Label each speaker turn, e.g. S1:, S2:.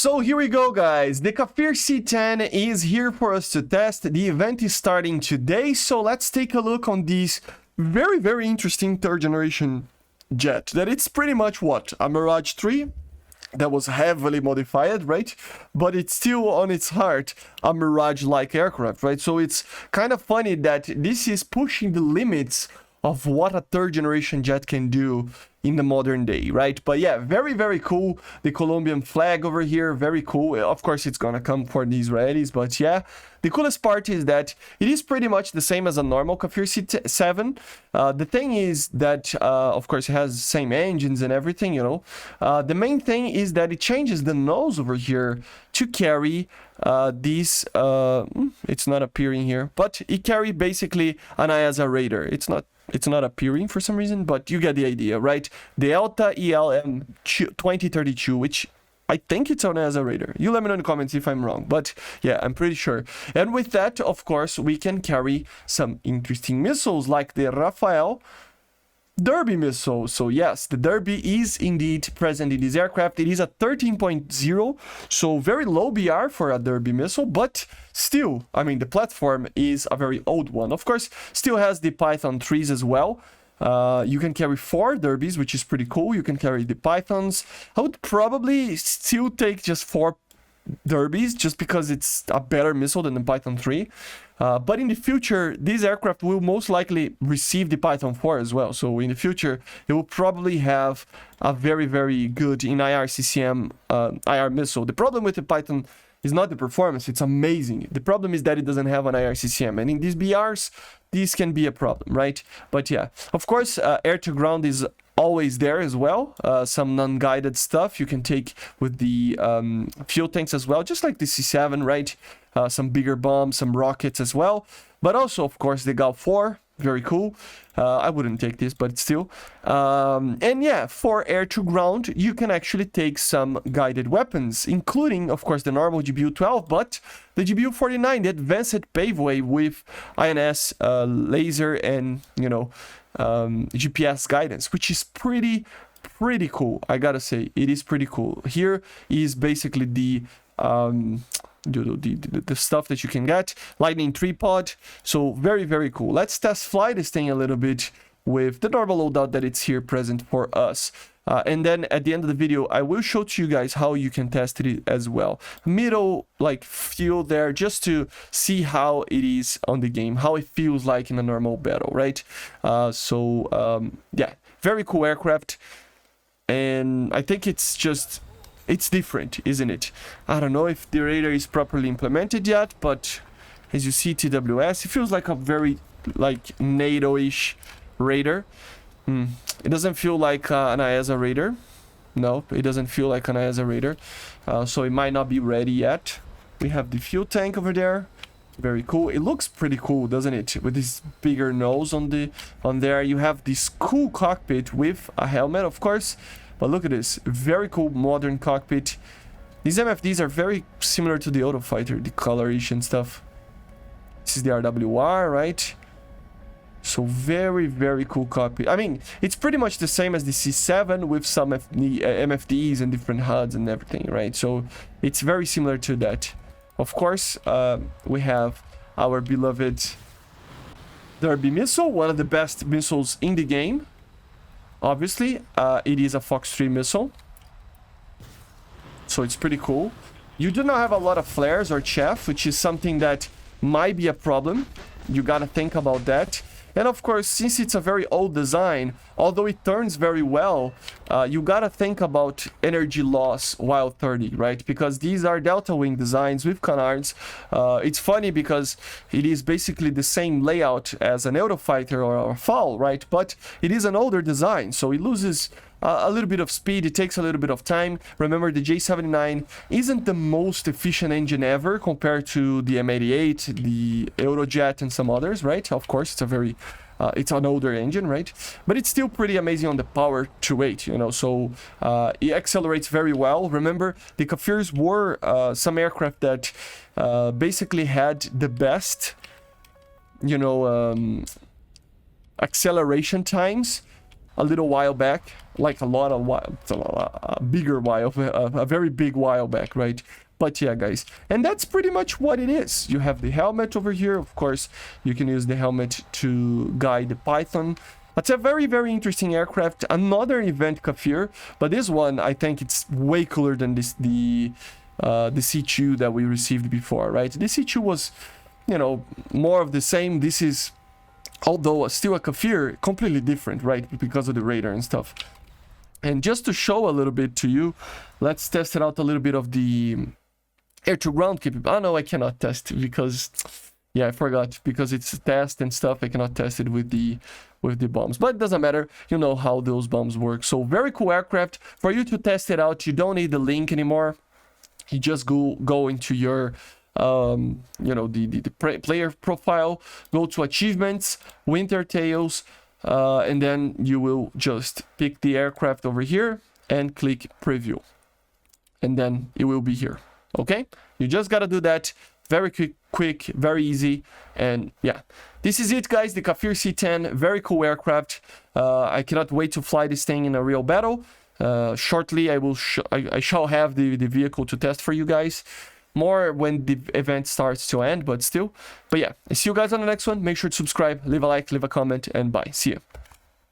S1: So here we go, guys. The Kfir C10 is here for us to test. The event is starting today, so let's take a look on this very interesting third generation jet. That it's pretty much what? A Mirage 3 that was heavily modified, right? But it's still on its heart a Mirage-like aircraft, right? So it's kind of funny that this is pushing the limits of what a third generation jet can do in the modern day, right? But yeah, very cool. The Colombian flag over here, very cool. Of course, it's gonna come for the Israelis, but yeah. The coolest part is that it is pretty much the same as a normal Kfir C7. The thing is that, of course, it has the same engines and everything, you know. The main thing is that it changes the nose over here to carry this, it's not appearing here, but it carry basically an IASA radar. It's not appearing for some reason, but you get the idea, right? The Delta ELM 2032, which I think it's on as a radar. You let me know in the comments if I'm wrong, but yeah, I'm pretty sure. And with that, of course, we can carry some interesting missiles like the Rafael Derby missile. So yes, the Derby is indeed present in this aircraft. It is a 13.0, so very low BR for a Derby missile, but still, I mean, the platform is a very old one. Of course, still has the Python 3s as well. You can carry 4 Derbys, which is pretty cool. You can carry the Pythons. I would probably still take just 4 Derbys just because it's a better missile than the Python 3. But in the future, this aircraft will most likely receive the Python 4 as well. So in the future, it will probably have a very good in IR CCM IR missile. The problem with the Python is not the performance, it's amazing. The problem is that it doesn't have an IR CCM. And in these BRs, this can be a problem, right? But yeah, of course, air to ground is always there as well. Some non-guided stuff you can take with the fuel tanks as well, just like the C7, right? Some bigger bombs, some rockets as well. But also, of course, the Gal 4, very cool. I wouldn't take this, but still. And yeah, for air to ground, you can actually take some guided weapons, including, of course, the normal GBU-12, but the GBU-49, the advanced paveway with INS laser and, you know, GPS guidance, which is pretty cool. I gotta say, it is pretty cool. Here is basically the stuff that you can get. Lightning tripod, so very cool. Let's test fly this thing a little bit with the normal loadout that it's here present for us. And then at the end of the video, I will show to you guys how you can test it as well. Middle, like, fuel there, just to see how it is on the game, how it feels like in a normal battle, right? Yeah, very cool aircraft. And I think it's different, isn't it? I don't know if the radar is properly implemented yet, but as you see, TWS, it feels like a very, like, NATO-ish radar. It doesn't feel like an IASA radar. No, it doesn't feel like an IASA radar. So it might not be ready yet. We have the fuel tank over there. Very cool. It looks pretty cool, doesn't it? With this bigger nose on there. You have this cool cockpit with a helmet, of course. But look at this. Very cool modern cockpit. These MFDs are very similar to the Autofighter, the coloration stuff. This is the RWR, right? So very cool cockpit. I mean, it's pretty much the same as the C7 with some MFDs and different HUDs and everything, right? So it's very similar to that. Of course, we have our beloved Derby missile, one of the best missiles in the game. Obviously, it is a Fox 3 missile. So it's pretty cool. You do not have a lot of flares or chaff, which is something that might be a problem. You gotta think about that. And of course, since it's a very old design, although it turns very well, you gotta think about energy loss while 30, right? Because these are delta wing designs with canards. It's funny because it is basically the same layout as an Eurofighter or a FAL, right? But it is an older design, so it loses a little bit of speed. It takes a little bit of time. Remember, the J79 isn't the most efficient engine ever compared to the M88, the Eurojet, and some others, right? Of course, it's a very it's an older engine, right? But it's still pretty amazing on the power to weight, you know, so it accelerates very well. Remember, the Kafirs were some aircraft that basically had the best, you know, acceleration times a little while back, like a bigger while, a very big while back, right? But yeah, guys, and that's pretty much what it is. You have the helmet over here. Of course, you can use the helmet to guide the Python. It's a very, very interesting aircraft. Another event Kfir, but this one, I think it's way cooler than the C2 that we received before, right? The C2 was, you know, more of the same. This is, although still a Kfir, completely different, right? Because of the radar and stuff. And just to show a little bit to you, let's test it out a little bit of the air-to-ground capability. Oh, no, I cannot test because, yeah, I forgot. Because it's a test and stuff, I cannot test it with the bombs. But it doesn't matter. You know how those bombs work. So, very cool aircraft. For you to test it out, you don't need the link anymore. You just go into your, you know, the player profile, go to achievements, winter tails, and then you will just pick the aircraft over here and click preview. And then it will be here. Okay, you just gotta do that. Very quick, very easy. And yeah, this is it, guys. The Kfir C10, very cool aircraft. I cannot wait to fly this thing in a real battle. Shortly, I shall have the vehicle to test for you guys. More when the event starts to end, but still. But yeah, I see you guys on the next one. Make sure to subscribe, leave a like, leave a comment, and bye. See you.